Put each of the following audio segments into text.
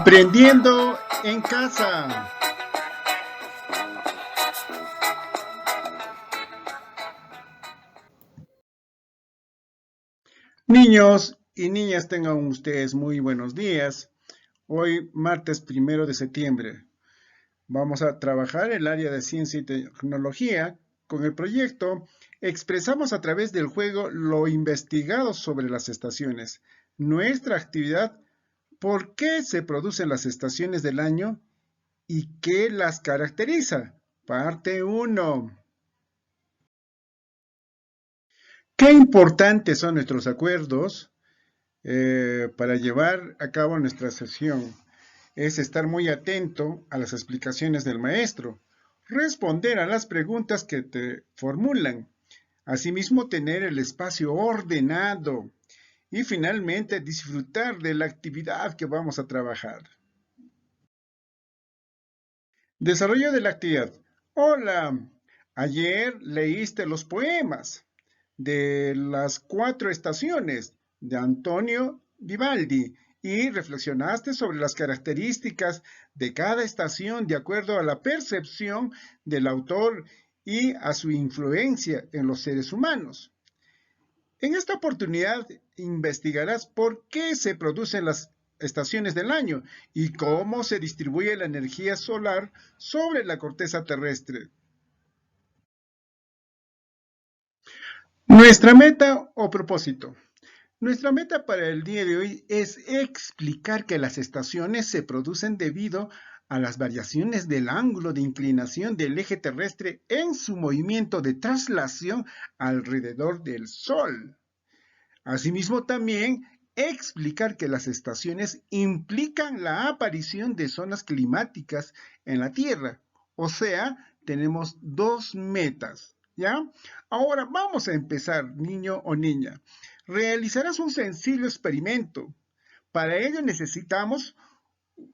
Aprendiendo en casa. Niños y niñas, tengan ustedes muy buenos días. Hoy, martes 1 de septiembre, vamos a trabajar el área de ciencia y tecnología con el proyecto Expresamos a través del juego lo investigado sobre las estaciones. Nuestra actividad, ¿por qué se producen las estaciones del año y qué las caracteriza? Parte 1. Qué importantes son nuestros acuerdos para llevar a cabo nuestra sesión. Es estar muy atento a las explicaciones del maestro, responder a las preguntas que te formulan, asimismo tener el espacio ordenado y finalmente disfrutar de la actividad que vamos a trabajar. Desarrollo de la actividad. Hola, ayer leíste los poemas de las 4 estaciones de Antonio Vivaldi y reflexionaste sobre las características de cada estación de acuerdo a la percepción del autor y a su influencia en los seres humanos. En esta oportunidad investigarás por qué se producen las estaciones del año y cómo se distribuye la energía solar sobre la corteza terrestre. Nuestra meta o propósito. Nuestra meta para el día de hoy es explicar que las estaciones se producen debido a las variaciones del ángulo de inclinación del eje terrestre en su movimiento de traslación alrededor del Sol. Asimismo, también explicar que las estaciones implican la aparición de zonas climáticas en la Tierra. O sea, tenemos dos metas, ¿ya? Ahora vamos a empezar, niño o niña. Realizarás un sencillo experimento. Para ello necesitamos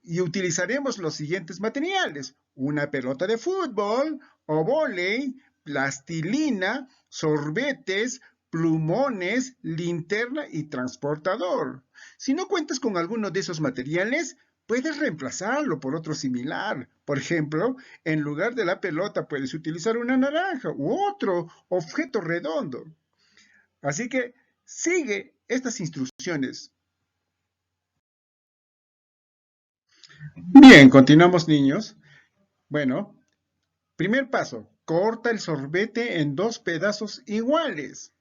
y utilizaremos los siguientes materiales: una pelota de fútbol o vóley, plastilina, sorbetes, plumones, linterna y transportador. Si no cuentas con alguno de esos materiales, puedes reemplazarlo por otro similar. Por ejemplo, en lugar de la pelota puedes utilizar una naranja u otro objeto redondo. Así que sigue estas instrucciones. Bien, continuamos, niños. Bueno, primer paso, corta el sorbete en 2 pedazos iguales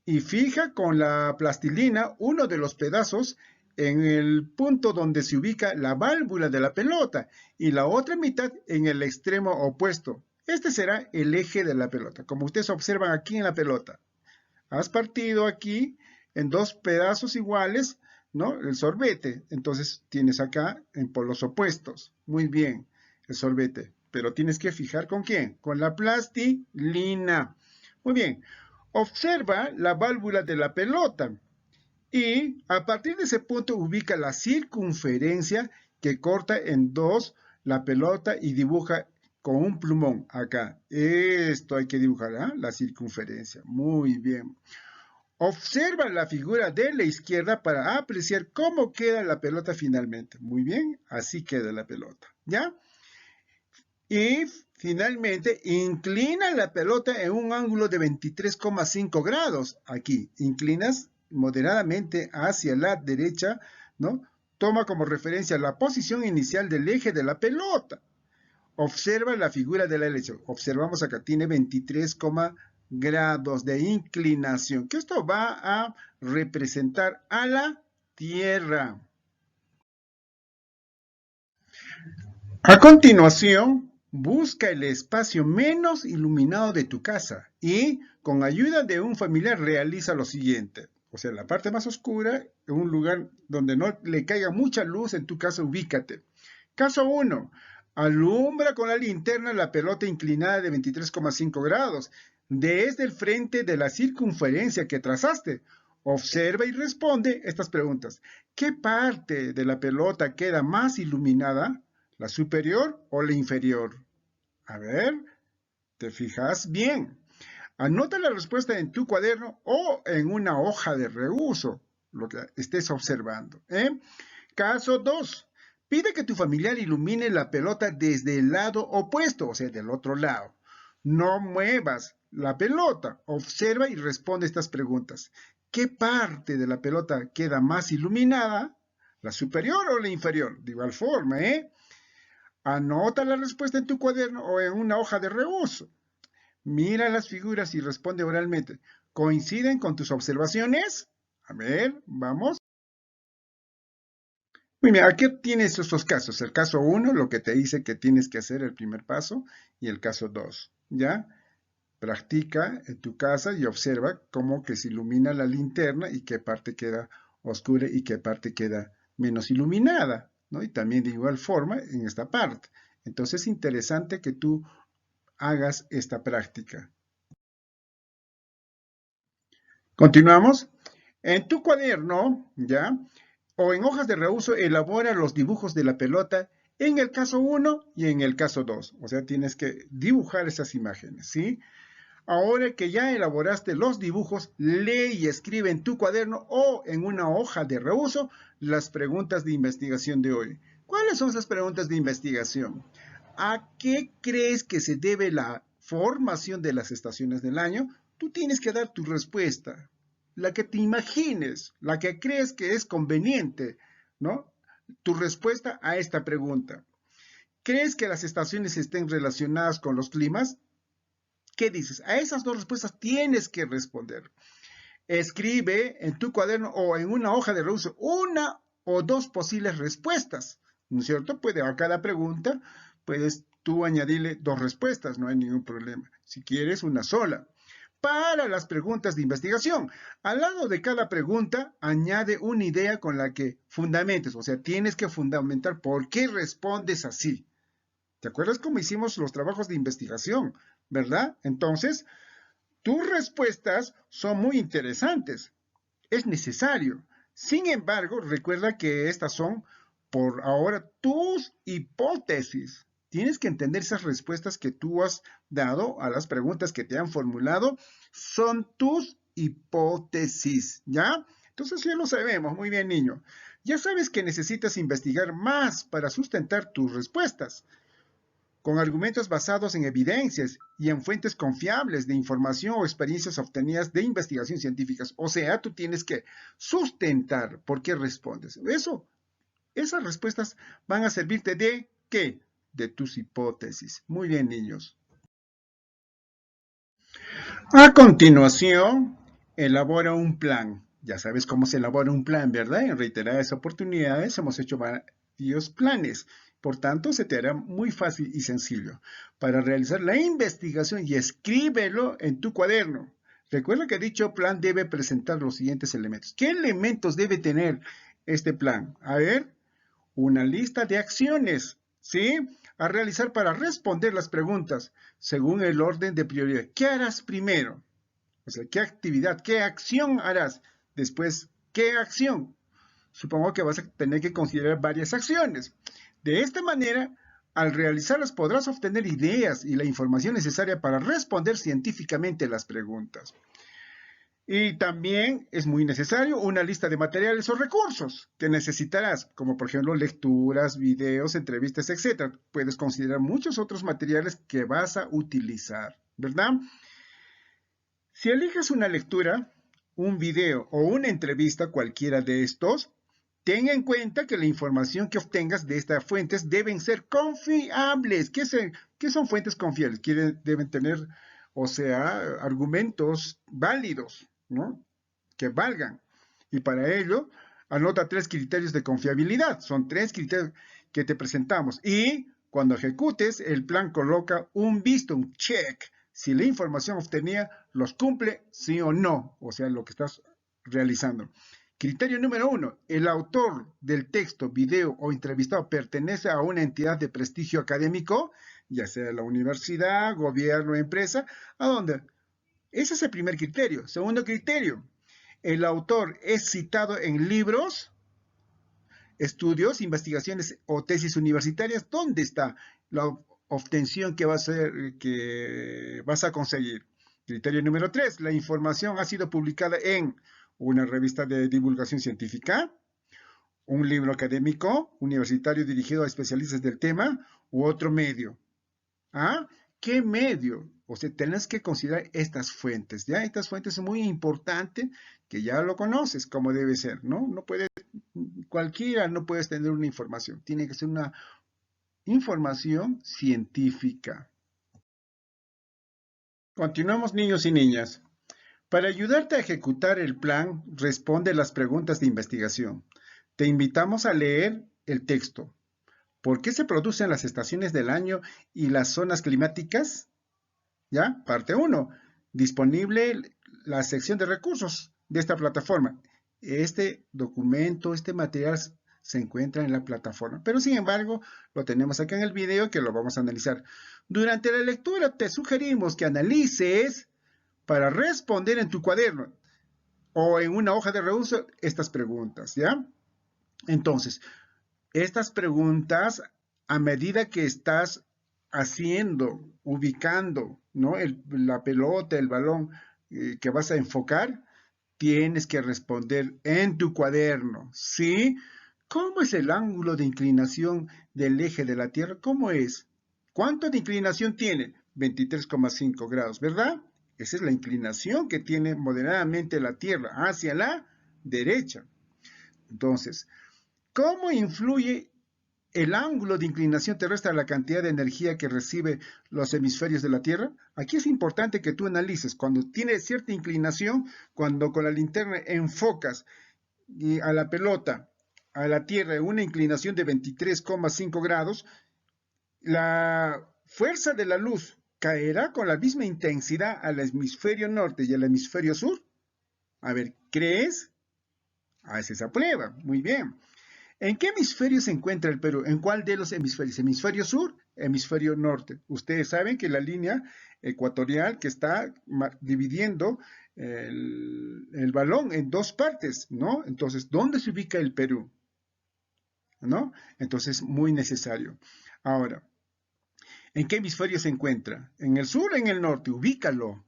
y fija con la plastilina uno de los pedazos en el punto donde se ubica la válvula de la pelota y la otra mitad en el extremo opuesto. Este será el eje de la pelota, como ustedes observan aquí en la pelota. Has partido aquí en 2 pedazos iguales, ¿no? El sorbete. Entonces tienes acá en polos opuestos. Muy bien, el sorbete. Pero tienes que fijar con quién. Con la plastilina. Muy bien. Observa la válvula de la pelota. Y a partir de ese punto ubica la circunferencia que corta en dos la pelota y dibuja con un plumón acá. Esto hay que dibujar, ¿eh? La circunferencia. Muy bien. Observa la figura de la izquierda para apreciar cómo queda la pelota finalmente. Muy bien, así queda la pelota, ¿ya? Y finalmente, inclina la pelota en un ángulo de 23,5 grados. Aquí, inclinas moderadamente hacia la derecha, ¿no? Toma como referencia la posición inicial del eje de la pelota. Observa la figura de la derecha. Observamos acá, tiene 23,5 grados de inclinación, que esto va a representar a la Tierra. A continuación, busca el espacio menos iluminado de tu casa y, con ayuda de un familiar, realiza lo siguiente. O sea, la parte más oscura, en un lugar donde no le caiga mucha luz, en tu casa, ubícate. Caso 1. Alumbra con la linterna la pelota inclinada de 23,5 grados desde el frente de la circunferencia que trazaste. Observa y responde estas preguntas. ¿Qué parte de la pelota queda más iluminada? ¿La superior o la inferior? A ver, ¿te fijas bien? Anota la respuesta en tu cuaderno o en una hoja de reuso, lo que estés observando. Caso 2. Pide que tu familiar ilumine la pelota desde el lado opuesto, o sea, del otro lado. No muevas la pelota. Observa y responde estas preguntas. ¿Qué parte de la pelota queda más iluminada? ¿La superior o la inferior? De igual forma, ¿eh? Anota la respuesta en tu cuaderno o en una hoja de reuso. Mira las figuras y responde oralmente. ¿Coinciden con tus observaciones? A ver, vamos. Muy bien, aquí tienes estos casos. El caso uno, lo que te dice que tienes que hacer el primer paso, y el caso 2, ¿ya? Practica en tu casa y observa cómo que se ilumina la linterna y qué parte queda oscura y qué parte queda menos iluminada, ¿no? Y también de igual forma en esta parte. Entonces es interesante que tú hagas esta práctica. Continuamos. En tu cuaderno, ¿ya? O en hojas de reuso, elabora los dibujos de la pelota en el caso uno y en el caso 2. O sea, tienes que dibujar esas imágenes, ¿sí? Ahora que ya elaboraste los dibujos, lee y escribe en tu cuaderno o en una hoja de reuso las preguntas de investigación de hoy. ¿Cuáles son esas preguntas de investigación? ¿A qué crees que se debe la formación de las estaciones del año? Tú tienes que dar tu respuesta, la que te imagines, la que crees que es conveniente, ¿no? Tu respuesta a esta pregunta. ¿Crees que las estaciones estén relacionadas con los climas? ¿Qué dices? A esas dos respuestas tienes que responder. Escribe en tu cuaderno o en una hoja de reuso una o dos posibles respuestas, ¿no es cierto? A cada pregunta puedes tú añadirle dos respuestas, no hay ningún problema. Si quieres, una sola. Para las preguntas de investigación, al lado de cada pregunta, añade una idea con la que fundamentes, o sea, tienes que fundamentar por qué respondes así. ¿Te acuerdas cómo hicimos los trabajos de investigación? ¿Verdad? Entonces, tus respuestas son muy interesantes. Es necesario. Sin embargo, recuerda que estas son por ahora tus hipótesis. Tienes que entender esas respuestas que tú has dado a las preguntas que te han formulado. Son tus hipótesis, ¿ya? Entonces ya lo sabemos. Muy bien, niño. Ya sabes que necesitas investigar más para sustentar tus respuestas con argumentos basados en evidencias y en fuentes confiables de información o experiencias obtenidas de investigación científicas. O sea, tú tienes que sustentar por qué respondes. Esas respuestas van a servirte de ¿qué? De tus hipótesis. Muy bien, niños. A continuación, elabora un plan. Ya sabes cómo se elabora un plan, ¿verdad? En reiteradas oportunidades hemos hecho varios planes. Por tanto, se te hará muy fácil y sencillo para realizar la investigación y escríbelo en tu cuaderno. Recuerda que dicho plan debe presentar los siguientes elementos. ¿Qué elementos debe tener este plan? A ver, una lista de acciones, ¿sí? A realizar para responder las preguntas según el orden de prioridad. ¿Qué harás primero? O sea, ¿qué actividad, qué acción harás? Después, ¿qué acción? Supongo que vas a tener que considerar varias acciones. De esta manera, al realizarlas podrás obtener ideas y la información necesaria para responder científicamente las preguntas. Y también es muy necesario una lista de materiales o recursos que necesitarás, como por ejemplo lecturas, videos, entrevistas, etc. Puedes considerar muchos otros materiales que vas a utilizar, ¿verdad? Si eliges una lectura, un video o una entrevista, cualquiera de estos, ten en cuenta que la información que obtengas de estas fuentes deben ser confiables. ¿Qué son fuentes confiables? Deben tener, o sea, argumentos válidos, ¿no? Que valgan. Y para ello, anota 3 criterios de confiabilidad. Son 3 criterios que te presentamos. Y cuando ejecutes, el plan coloca un visto, un check. Si la información obtenida los cumple, sí o no. O sea, lo que estás realizando. Criterio número 1. El autor del texto, video o entrevistado pertenece a una entidad de prestigio académico, ya sea la universidad, gobierno, empresa, ¿a dónde? Ese es el primer criterio. Segundo criterio. El autor es citado en libros, estudios, investigaciones o tesis universitarias. ¿Dónde está la obtención que vas a conseguir? Criterio número 3. La información ha sido publicada en una revista de divulgación científica, Un libro académico, universitario dirigido a especialistas del tema u otro medio. ¿Ah? ¿Qué medio? O sea, tenés que considerar estas fuentes, ¿ya? Estas fuentes son muy importantes, que ya lo conoces como debe ser, ¿no? No puede, cualquiera no puedes tener una información, tiene que ser una información científica. Continuamos, niños y niñas. Para ayudarte a ejecutar el plan, responde las preguntas de investigación. Te invitamos a leer el texto. ¿Por qué se producen las estaciones del año y las zonas climáticas? ¿Ya? Parte 1. Disponible la sección de recursos de esta plataforma. Este documento, este material se encuentra en la plataforma, pero sin embargo lo tenemos acá en el video que lo vamos a analizar. Durante la lectura te sugerimos que analices para responder en tu cuaderno o en una hoja de reuso estas preguntas, ¿ya? Entonces, estas preguntas, a medida que estás haciendo, ubicando, ¿no? La pelota, el balón que vas a enfocar, tienes que responder en tu cuaderno, ¿sí? ¿Cómo es el ángulo de inclinación del eje de la Tierra? ¿Cómo es? ¿Cuánto de inclinación tiene? 23,5 grados, ¿verdad? Esa es la inclinación que tiene moderadamente la Tierra hacia la derecha. Entonces, ¿cómo influye el ángulo de inclinación terrestre a la cantidad de energía que recibe los hemisferios de la Tierra? Aquí es importante que tú analices cuando tiene cierta inclinación, cuando con la linterna enfocas a la pelota, a la Tierra, en una inclinación de 23,5 grados, la fuerza de la luz caerá con la misma intensidad al hemisferio norte y al hemisferio sur. A ver, ¿crees? Haz esa prueba. Muy bien. ¿En qué hemisferio se encuentra el Perú? ¿En cuál de los hemisferios? ¿Hemisferio sur? ¿Hemisferio norte? Ustedes saben que la línea ecuatorial que está dividiendo el balón en dos partes, ¿no? Entonces, ¿dónde se ubica el Perú? ¿No? Entonces, muy necesario. Ahora, ¿en qué hemisferio se encuentra? ¿En el sur o en el norte? Ubícalo.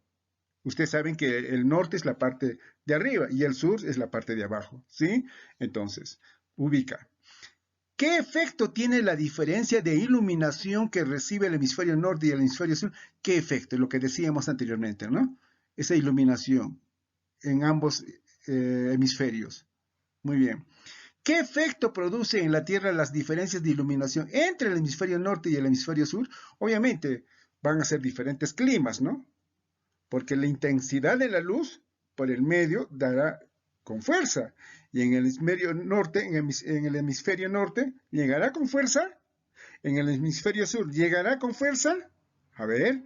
Ustedes saben que el norte es la parte de arriba y el sur es la parte de abajo, ¿sí? Entonces, ubica. ¿Qué efecto tiene la diferencia de iluminación que recibe el hemisferio norte y el hemisferio sur? ¿Qué efecto? Lo que decíamos anteriormente, ¿no? Esa iluminación en ambos hemisferios. Muy bien. ¿Qué efecto produce en la Tierra las diferencias de iluminación entre el hemisferio norte y el hemisferio sur? Obviamente van a ser diferentes climas, ¿no? Porque la intensidad de la luz por el medio dará con fuerza. Y en el hemisferio norte, en el hemisferio norte, llegará con fuerza. En el hemisferio sur, llegará con fuerza. A ver,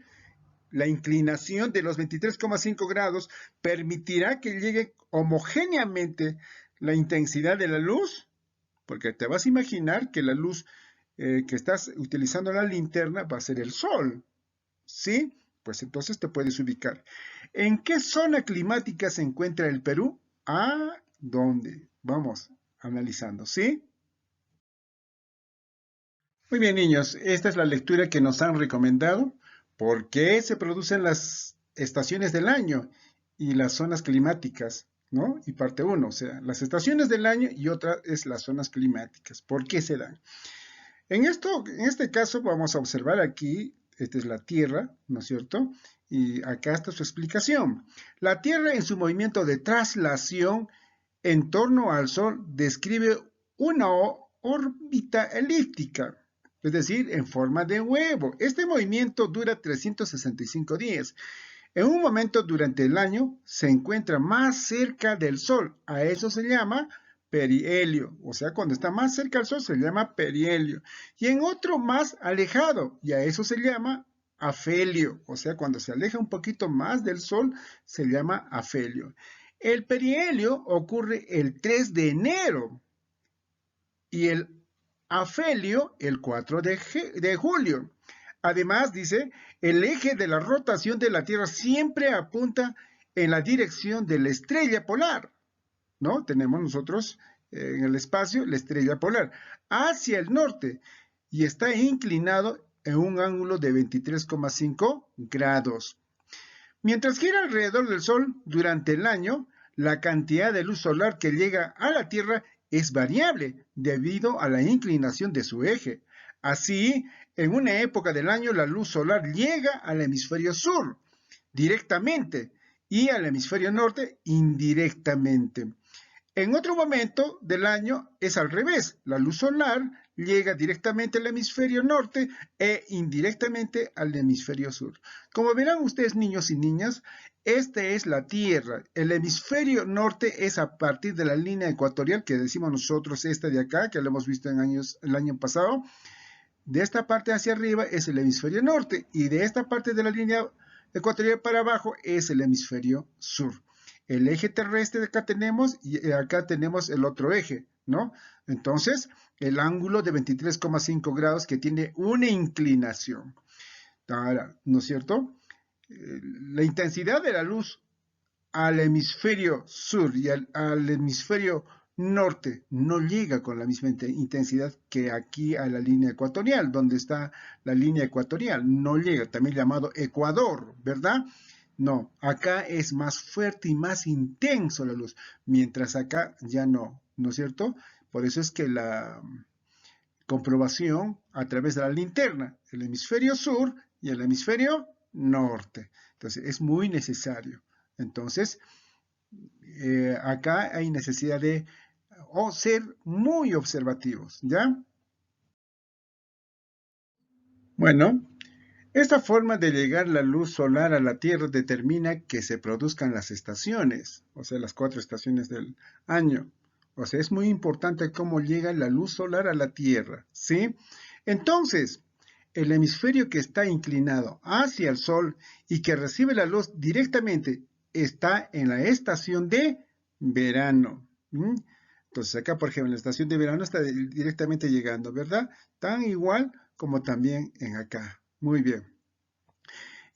la inclinación de los 23,5 grados permitirá que llegue homogéneamente la intensidad de la luz, porque te vas a imaginar que la luz que estás utilizando la linterna va a ser el sol, ¿sí? Pues entonces te puedes ubicar. ¿En qué zona climática se encuentra el Perú? ¿A dónde? Vamos analizando, ¿sí? Muy bien, niños, esta es la lectura que nos han recomendado. ¿Por qué se producen las estaciones del año y las zonas climáticas? ¿No? Y parte 1, o sea, las estaciones del año y otra es las zonas climáticas. ¿Por qué se dan? En este caso vamos a observar aquí, esta es la Tierra, ¿no es cierto? Y acá está su explicación. La Tierra en su movimiento de traslación en torno al Sol describe una órbita elíptica, es decir, en forma de huevo. Este movimiento dura 365 días. En un momento durante el año se encuentra más cerca del Sol. A eso se llama perihelio, o sea, cuando está más cerca del Sol se llama perihelio. Y en otro más alejado, y a eso se llama afelio, o sea, cuando se aleja un poquito más del Sol se llama afelio. El perihelio ocurre el 3 de enero y el afelio el 4 de julio. Además, dice, el eje de la rotación de la Tierra siempre apunta en la dirección de la estrella polar, ¿no? Tenemos nosotros en el espacio la estrella polar hacia el norte y está inclinado en un ángulo de 23,5 grados. Mientras gira alrededor del Sol durante el año, la cantidad de luz solar que llega a la Tierra es variable debido a la inclinación de su eje. Así, en una época del año la luz solar llega al hemisferio sur directamente y al hemisferio norte indirectamente. En otro momento del año es al revés. La luz solar llega directamente al hemisferio norte e indirectamente al hemisferio sur. Como verán ustedes, niños y niñas, esta es la Tierra. El hemisferio norte es a partir de la línea ecuatorial que decimos nosotros, esta de acá, que lo hemos visto el año pasado. De esta parte hacia arriba es el hemisferio norte y de esta parte de la línea ecuatorial para abajo es el hemisferio sur. El eje terrestre de acá tenemos y acá tenemos el otro eje, ¿no? Entonces, el ángulo de 23,5 grados que tiene una inclinación. Ahora, ¿no es cierto? La intensidad de la luz al hemisferio sur y al hemisferio norte no llega con la misma intensidad que aquí a la línea ecuatorial, donde está la línea ecuatorial, no llega, también llamado Ecuador, ¿verdad? No, acá es más fuerte y más intenso la luz, mientras acá ya no, ¿no es cierto? Por eso es que la comprobación a través de la linterna, el hemisferio sur y el hemisferio norte. Entonces, es muy necesario. Entonces, acá hay necesidad de ser muy observativos, ¿ya? Bueno, esta forma de llegar la luz solar a la Tierra determina que se produzcan las estaciones, o sea, las 4 estaciones del año. O sea, es muy importante cómo llega la luz solar a la Tierra, ¿sí? Entonces, el hemisferio que está inclinado hacia el Sol y que recibe la luz directamente está en la estación de verano. Entonces acá, por ejemplo, en la estación de verano está directamente llegando, ¿verdad? Tan igual como también en acá. Muy bien.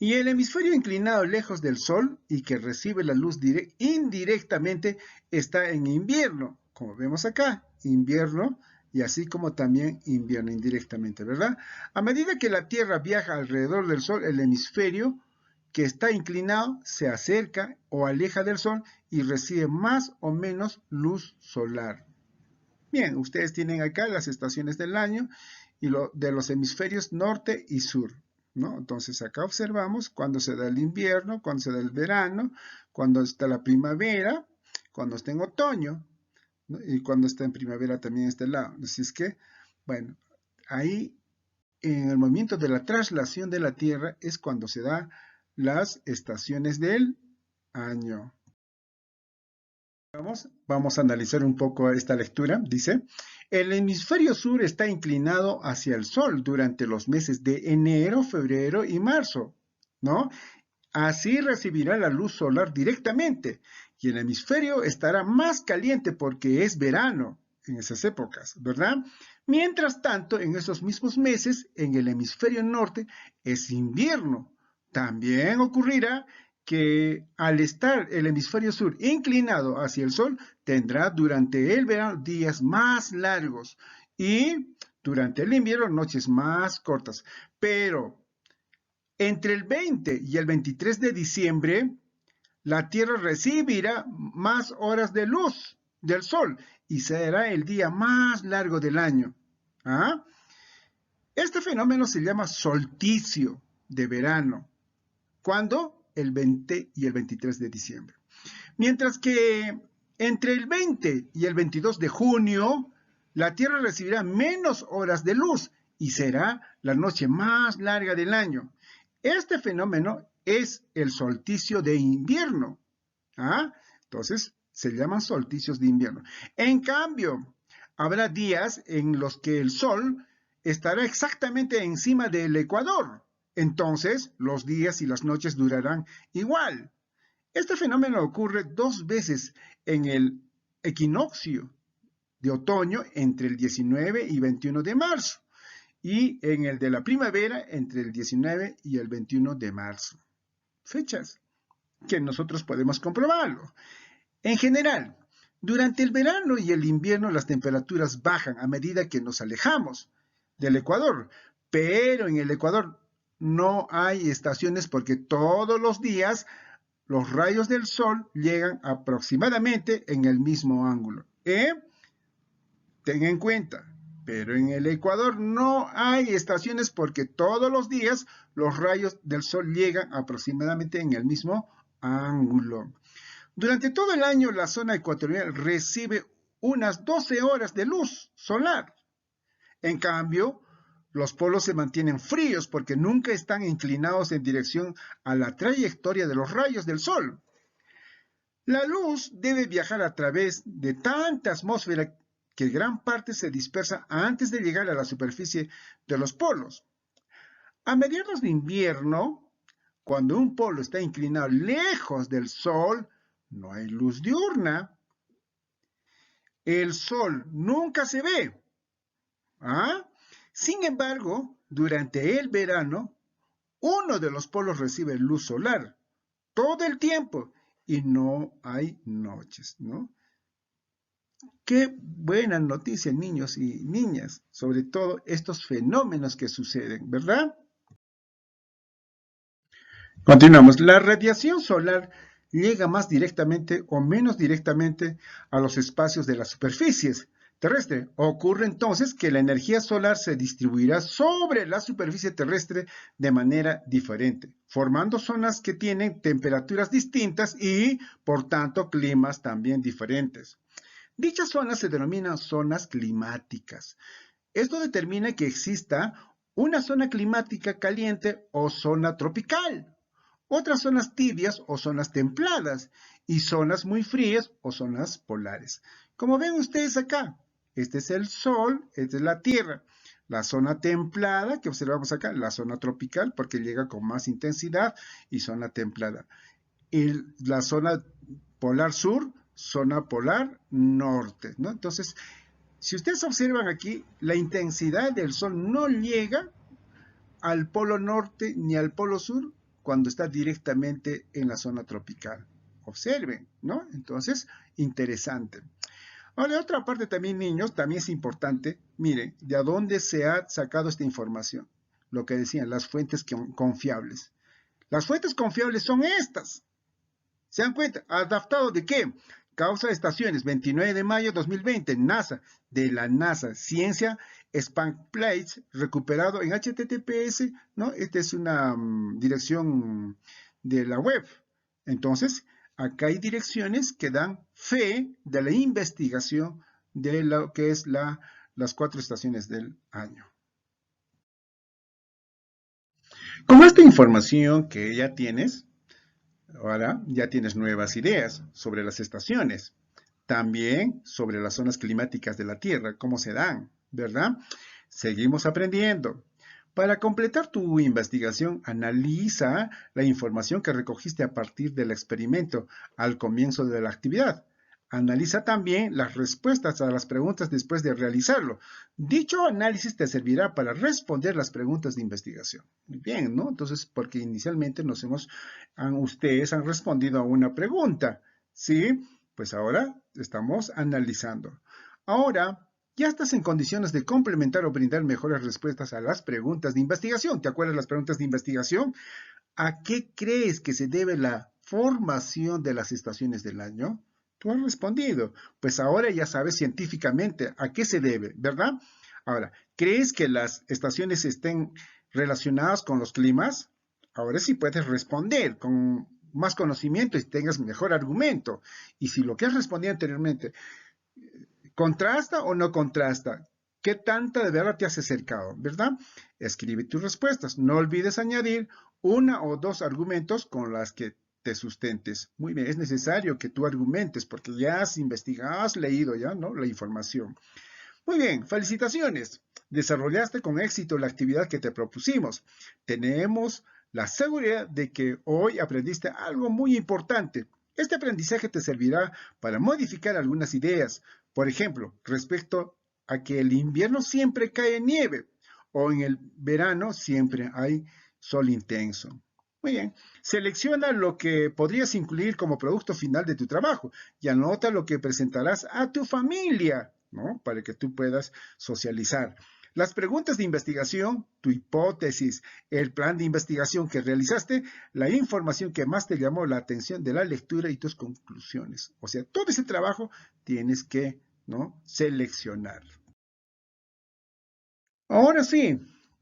Y el hemisferio inclinado lejos del Sol y que recibe la luz indirectamente está en invierno, como vemos acá, invierno, y así como también invierno indirectamente, ¿verdad? A medida que la Tierra viaja alrededor del Sol, el hemisferio que está inclinado se acerca o aleja del Sol y recibe más o menos luz solar. Bien, ustedes tienen acá las estaciones del año y de los hemisferios norte y sur, ¿no? Entonces acá observamos cuando se da el invierno, cuando se da el verano, cuando está la primavera, cuando está en otoño, ¿no? Y cuando está en primavera también este lado. Así es que, bueno, ahí en el momento de la traslación de la Tierra es cuando se da las estaciones del año. Vamos a analizar un poco esta lectura. Dice, el hemisferio sur está inclinado hacia el sol durante los meses de enero, febrero y marzo, ¿no? Así recibirá la luz solar directamente y el hemisferio estará más caliente porque es verano en esas épocas, ¿verdad? Mientras tanto, en esos mismos meses, en el hemisferio norte es invierno. También ocurrirá que al estar el hemisferio sur inclinado hacia el sol, tendrá durante el verano días más largos y durante el invierno noches más cortas. Pero entre el 20 y el 23 de diciembre, la Tierra recibirá más horas de luz del sol y será el día más largo del año. ¿Ah? Este fenómeno se llama solsticio de verano. ¿Cuándo? El 20 y el 23 de diciembre. Mientras que entre el 20 y el 22 de junio, la Tierra recibirá menos horas de luz y será la noche más larga del año. Este fenómeno es el solsticio de invierno. ¿Ah? Entonces, se llaman solsticios de invierno. En cambio, habrá días en los que el Sol estará exactamente encima del ecuador. Entonces, los días y las noches durarán igual. Este fenómeno ocurre 2 veces en el equinoccio de otoño entre el 19 y 21 de marzo y en el de la primavera entre el 19 y el 21 de marzo. Fechas que nosotros podemos comprobarlo. En general, durante el verano y el invierno las temperaturas bajan a medida que nos alejamos del Ecuador, pero en el Ecuador no hay estaciones porque todos los días los rayos del sol llegan aproximadamente en el mismo ángulo. ten en cuenta, pero en el Ecuador no hay estaciones porque todos los días los rayos del sol llegan aproximadamente en el mismo ángulo. Durante todo el año la zona ecuatorial recibe unas 12 horas de luz solar. En cambio, los polos se mantienen fríos porque nunca están inclinados en dirección a la trayectoria de los rayos del sol. La luz debe viajar a través de tanta atmósfera que gran parte se dispersa antes de llegar a la superficie de los polos. A mediados de invierno, cuando un polo está inclinado lejos del sol, no hay luz diurna. El sol nunca se ve. ¿Ah? Sin embargo, durante el verano, uno de los polos recibe luz solar todo el tiempo y no hay noches, ¿no? Qué buena noticia, niños y niñas, sobre todo estos fenómenos que suceden, ¿verdad? Continuamos. La radiación solar llega más directamente o menos directamente a los espacios de las superficies terrestres. Ocurre entonces que la energía solar se distribuirá sobre la superficie terrestre de manera diferente, formando zonas que tienen temperaturas distintas y, por tanto, climas también diferentes. Dichas zonas se denominan zonas climáticas. Esto determina que exista una zona climática caliente o zona tropical, otras zonas tibias o zonas templadas y zonas muy frías o zonas polares. Como ven ustedes acá, este es el Sol, esta es la Tierra. La zona templada que observamos acá, la zona tropical porque llega con más intensidad y zona templada. Y la zona polar sur, zona polar norte, ¿no? Entonces, si ustedes observan aquí, la intensidad del Sol no llega al polo norte ni al polo sur cuando está directamente en la zona tropical. Observen, ¿no? Entonces, interesante. Ahora, otra parte también, niños, también es importante, miren, de dónde se ha sacado esta información. Lo que decían, las fuentes confiables. Las fuentes confiables son estas. ¿Se dan cuenta? ¿Adaptado de qué? Causa de estaciones, 29 de mayo de 2020, NASA, de la NASA, Ciencia Spam Plates, recuperado en HTTPS, ¿no? Esta es una dirección de la web. Entonces, acá hay direcciones que dan fe de la investigación de lo que es las 4 estaciones del año. Con esta información que ya tienes, ahora ya tienes nuevas ideas sobre las estaciones, también sobre las zonas climáticas de la Tierra, cómo se dan, ¿verdad? Seguimos aprendiendo. Para completar tu investigación, analiza la información que recogiste a partir del experimento al comienzo de la actividad. Analiza también las respuestas a las preguntas después de realizarlo. Dicho análisis te servirá para responder las preguntas de investigación. Muy bien, ¿no? Entonces, porque inicialmente ustedes han respondido a una pregunta, ¿sí? Pues ahora estamos analizando. Ahora, ya estás en condiciones de complementar o brindar mejores respuestas a las preguntas de investigación. ¿Te acuerdas las preguntas de investigación? ¿A qué crees que se debe la formación de las estaciones del año? Tú has respondido. Pues ahora ya sabes científicamente a qué se debe, ¿verdad? Ahora, ¿crees que las estaciones estén relacionadas con los climas? Ahora sí puedes responder con más conocimiento y tengas mejor argumento. Y si lo que has respondido anteriormente ¿contrasta o no contrasta? ¿Qué tanta de verdad te has acercado? ¿Verdad? Escribe tus respuestas. No olvides añadir una o dos argumentos con las que te sustentes. Muy bien, es necesario que tú argumentes porque ya has investigado, has leído ya, ¿no? La información. Muy bien, felicitaciones. Desarrollaste con éxito la actividad que te propusimos. Tenemos la seguridad de que hoy aprendiste algo muy importante. Este aprendizaje te servirá para modificar algunas ideas. Por ejemplo, respecto a que el invierno siempre cae nieve o en el verano siempre hay sol intenso. Muy bien, selecciona lo que podrías incluir como producto final de tu trabajo y anota lo que presentarás a tu familia, ¿no? Para que tú puedas socializar. Las preguntas de investigación, tu hipótesis, el plan de investigación que realizaste, la información que más te llamó la atención de la lectura y tus conclusiones. O sea, todo ese trabajo tienes que ¿no? Seleccionar. Ahora sí,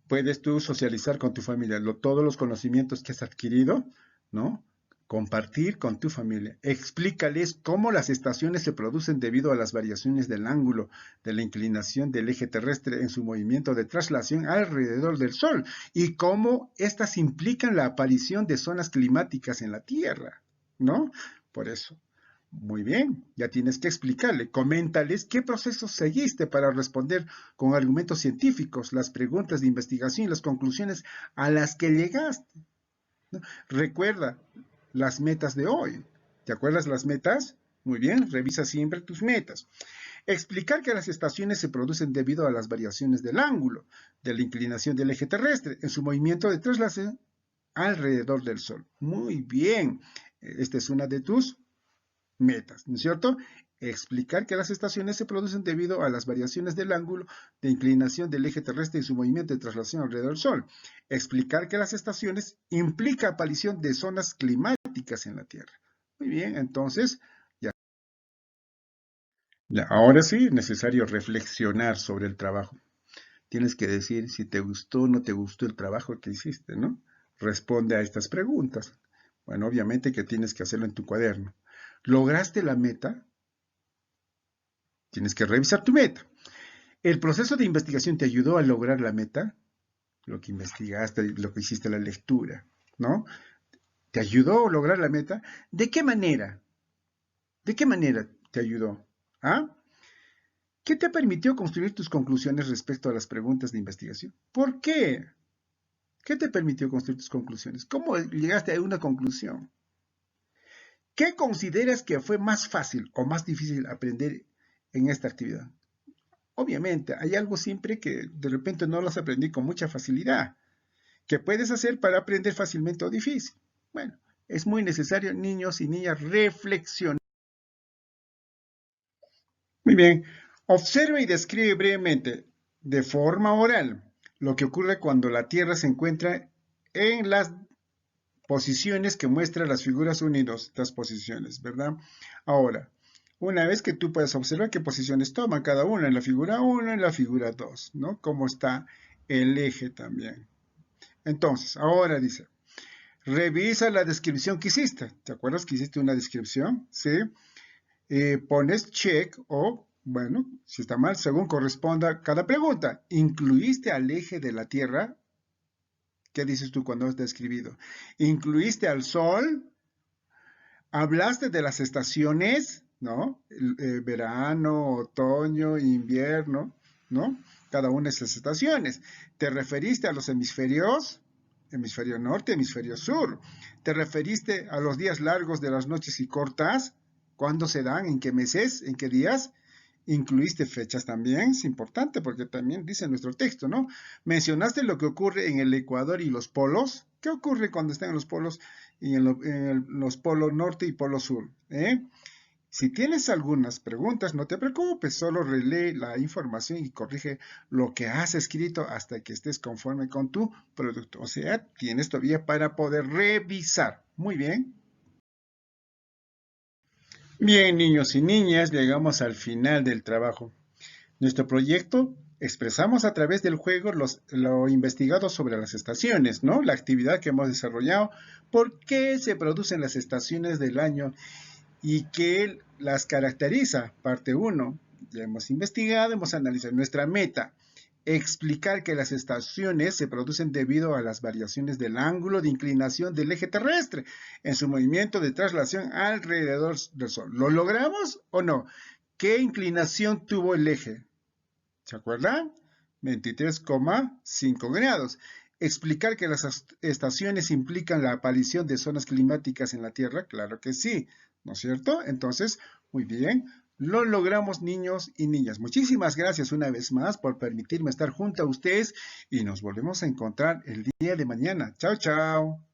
puedes tú socializar con tu familia todos los conocimientos que has adquirido, ¿no? Compartir con tu familia. Explícales cómo las estaciones se producen debido a las variaciones del ángulo de la inclinación del eje terrestre en su movimiento de traslación alrededor del Sol y cómo éstas implican la aparición de zonas climáticas en la Tierra, ¿no? Por eso. Muy bien, ya tienes que explicarle. Coméntales qué procesos seguiste para responder con argumentos científicos las preguntas de investigación y las conclusiones a las que llegaste, ¿no? Recuerda las metas de hoy. ¿Te acuerdas las metas? Muy bien, revisa siempre tus metas. Explicar que las estaciones se producen debido a las variaciones del ángulo, de la inclinación del eje terrestre, en su movimiento de traslación alrededor del Sol. Muy bien, esta es una de tus metas, ¿no es cierto? Explicar que las estaciones se producen debido a las variaciones del ángulo de inclinación del eje terrestre y su movimiento de traslación alrededor del Sol. Explicar que las estaciones implica aparición de zonas climáticas en la Tierra. Muy bien, entonces, ya. Ahora sí, es necesario reflexionar sobre el trabajo. Tienes que decir si te gustó o no te gustó el trabajo que hiciste, ¿no? Responde a estas preguntas. Bueno, obviamente que tienes que hacerlo en tu cuaderno. ¿Lograste la meta? Tienes que revisar tu meta. ¿El proceso de investigación te ayudó a lograr la meta? Lo que investigaste, lo que hiciste la lectura, ¿no? ¿Te ayudó a lograr la meta? ¿De qué manera? ¿De qué manera te ayudó? ¿Ah? ¿Qué te permitió construir tus conclusiones respecto a las preguntas de investigación? ¿Por qué? ¿Qué te permitió construir tus conclusiones? ¿Cómo llegaste a una conclusión? ¿Qué consideras que fue más fácil o más difícil aprender en esta actividad? Obviamente, hay algo siempre que de repente no los aprendí con mucha facilidad. ¿Qué puedes hacer para aprender fácilmente o difícil? Bueno, es muy necesario, niños y niñas, reflexionar. Muy bien, observa y describe brevemente, de forma oral, lo que ocurre cuando la Tierra se encuentra en las posiciones que muestran las figuras unidas, estas posiciones, ¿verdad? Ahora, una vez que tú puedes observar qué posiciones toman cada una, en la figura 1, en la figura 2, ¿no? Cómo está el eje también. Entonces, ahora dice, revisa la descripción que hiciste. ¿Te acuerdas que hiciste una descripción? Sí. Pones check o, bueno, si está mal, según corresponda cada pregunta. ¿Incluiste al eje de la Tierra? ¿Qué dices tú cuando has describido? ¿Incluiste al Sol? Hablaste de las estaciones, ¿no? Verano, otoño, invierno, ¿no? Cada una de esas estaciones. ¿Te referiste a los hemisferios? Hemisferio norte, hemisferio sur. ¿Te referiste a los días largos de las noches y cortas? ¿Cuándo se dan? ¿En qué meses? ¿En qué días? Incluiste fechas también, es importante porque también dice nuestro texto, ¿no? Mencionaste lo que ocurre en el Ecuador y los polos. ¿Qué ocurre cuando están en los polos y en los polos norte y polo sur? Si tienes algunas preguntas, no te preocupes, solo relee la información y corrige lo que has escrito hasta que estés conforme con tu producto. O sea, tienes todavía para poder revisar. Muy bien. Bien, niños y niñas, llegamos al final del trabajo. Nuestro proyecto expresamos a través del juego lo investigado sobre las estaciones, ¿no? La actividad que hemos desarrollado, por qué se producen las estaciones del año y qué las caracteriza. Parte 1. Ya hemos investigado, hemos analizado nuestra meta. Explicar que las estaciones se producen debido a las variaciones del ángulo de inclinación del eje terrestre en su movimiento de traslación alrededor del Sol. ¿Lo logramos o no? ¿Qué inclinación tuvo el eje? ¿Se acuerdan? 23,5 grados. Explicar que las estaciones implican la aparición de zonas climáticas en la Tierra, claro que sí, ¿no es cierto? Entonces, muy bien, lo logramos, niños y niñas. Muchísimas gracias una vez más por permitirme estar junto a ustedes y nos volvemos a encontrar el día de mañana. Chao, chao.